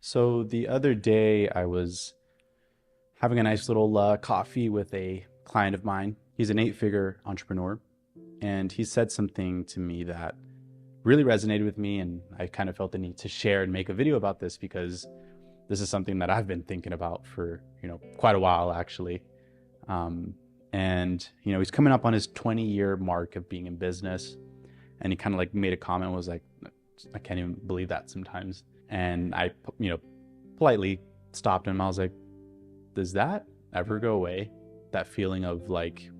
So the other day, I was having a nice little coffee with a client of mine. He's an eight-figure entrepreneur, and he said something to me that really resonated with me, and I kind of felt the need to share and make a video about this because this is something that I've been thinking about for quite a while actually. Um, and he's coming up on his 20-year mark of being in business, and he kind of like made a comment, was like, I can't even believe that sometimes. And I, politely stopped him. I was like, does that ever go away? That feeling of like,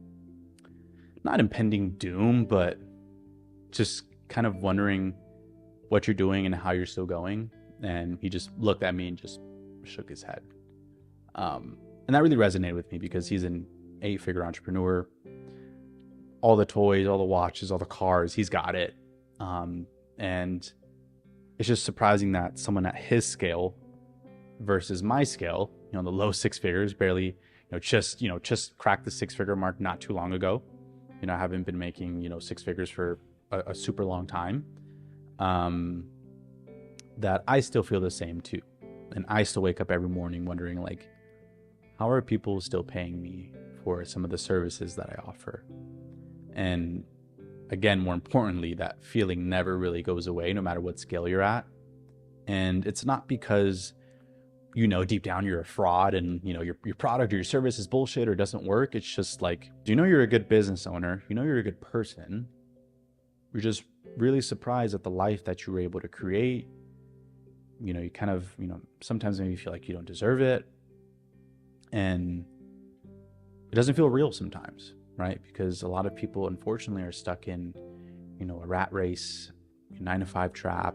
not impending doom, but just kind of wondering what you're doing and how you're still going. And he just looked at me and just shook his head. And that really resonated with me because he's an eight-figure entrepreneur. All the toys, all the watches, all the cars, he's got it. And it's just surprising that someone at his scale versus my scale, the low six figures, barely, just cracked the six-figure mark not too long ago. I haven't been making, six figures for a super long time. That I still feel the same too. And I still wake up every morning wondering, like, how are people still paying me for some of the services that I offer? And again, more importantly, that feeling never really goes away no matter what scale you're at. And it's not because, deep down you're a fraud and, your product or your service is bullshit or doesn't work. It's just like, you're a good business owner, you're a good person. You're just really surprised at the life that you were able to create. You kind of, sometimes maybe you feel like you don't deserve it. And it doesn't feel real sometimes, right? Because a lot of people, unfortunately, are stuck in, a rat race, 9-to-5 trap.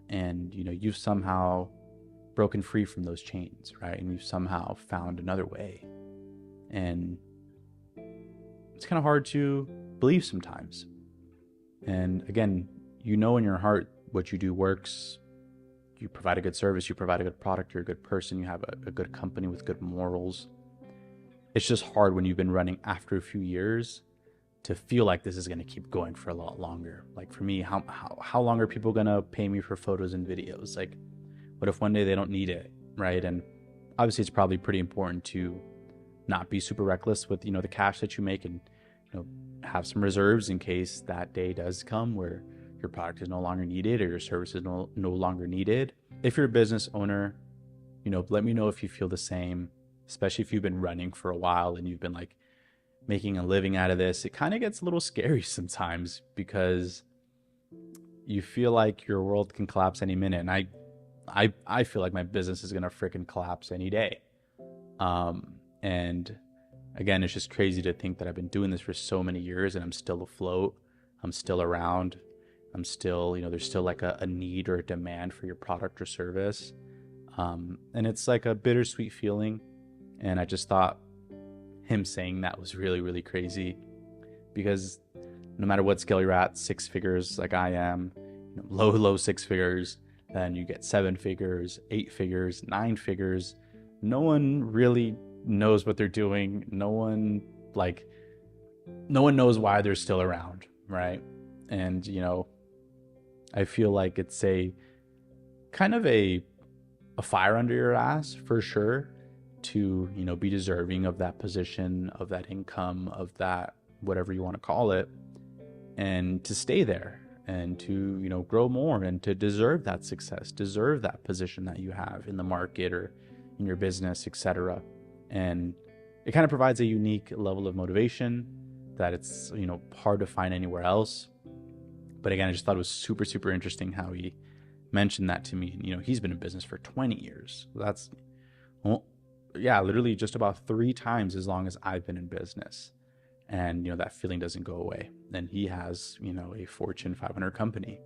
And, you've somehow broken free from those chains, right? And you've somehow found another way. And it's kind of hard to believe sometimes. And again, in your heart what you do works. You provide a good service, you provide a good product, you're a good person, you have a good company with good morals. It's just hard when you've been running after a few years to feel like this is going to keep going for a lot longer. Like for me, how long are people going to pay me for photos and videos? Like, what if one day they don't need it, right? And obviously it's probably pretty important to not be super reckless with, the cash that you make, and, have some reserves in case that day does come where your product is no longer needed or your service is no longer needed. If you're a business owner, let me know if you feel the same, especially if you've been running for a while and you've been like making a living out of this. It kind of gets a little scary sometimes because you feel like your world can collapse any minute. And I feel like my business is going to freaking collapse any day. And again, it's just crazy to think that I've been doing this for so many years and I'm still afloat. I'm still around. I'm still, there's still like a need or a demand for your product or service. And it's like a bittersweet feeling. And I just thought him saying that was really, really crazy because no matter what scale you're at, six figures like I am, low six figures, then you get seven figures, eight figures, nine figures. No one really knows what they're doing. No one knows why they're still around, right? And, I feel like it's a kind of a fire under your ass for sure to, be deserving of that position, of that income, of that, whatever you want to call it, and to stay there and to, grow more and to deserve that success, deserve that position that you have in the market or in your business, etc. And it kind of provides a unique level of motivation that it's, hard to find anywhere else. But again, I just thought it was super, super interesting how he mentioned that to me. And, he's been in business for 20 years. That's, well, yeah, literally just about 3 times as long as I've been in business. And, that feeling doesn't go away. And he has, a Fortune 500 company.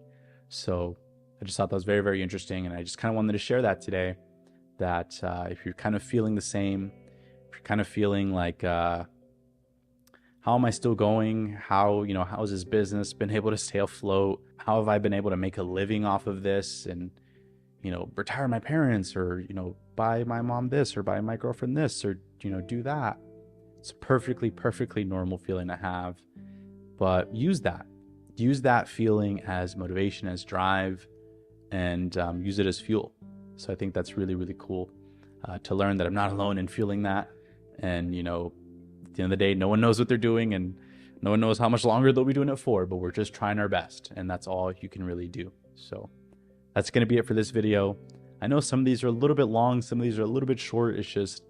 So I just thought that was very, very interesting. And I just kind of wanted to share that today, that if you're kind of feeling the same, if you're kind of feeling like, how am I still going? How has this business been able to stay afloat? How have I been able to make a living off of this and, retire my parents or, buy my mom this or buy my girlfriend this or, do that. It's a perfectly normal feeling to have, but use that feeling as motivation, as drive, and use it as fuel. So I think that's really, really cool to learn that I'm not alone in feeling that. And, you know, at the end of the day, no one knows what they're doing and no one knows how much longer they'll be doing it for, but we're just trying our best. And that's all you can really do. So that's going to be it for this video. I know some of these are a little bit long, some of these are a little bit short. It's just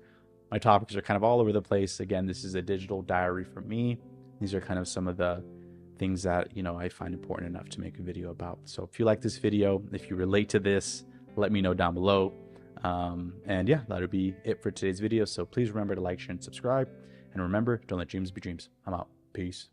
my topics are kind of all over the place. Again, this is a digital diary for me. These are kind of some of the things that, you know, I find important enough to make a video about. So if you like this video, if you relate to this, let me know down below. And yeah, that'll be it for today's video. So please remember to like, share, and subscribe. And remember, don't let dreams be dreams. I'm out. Peace.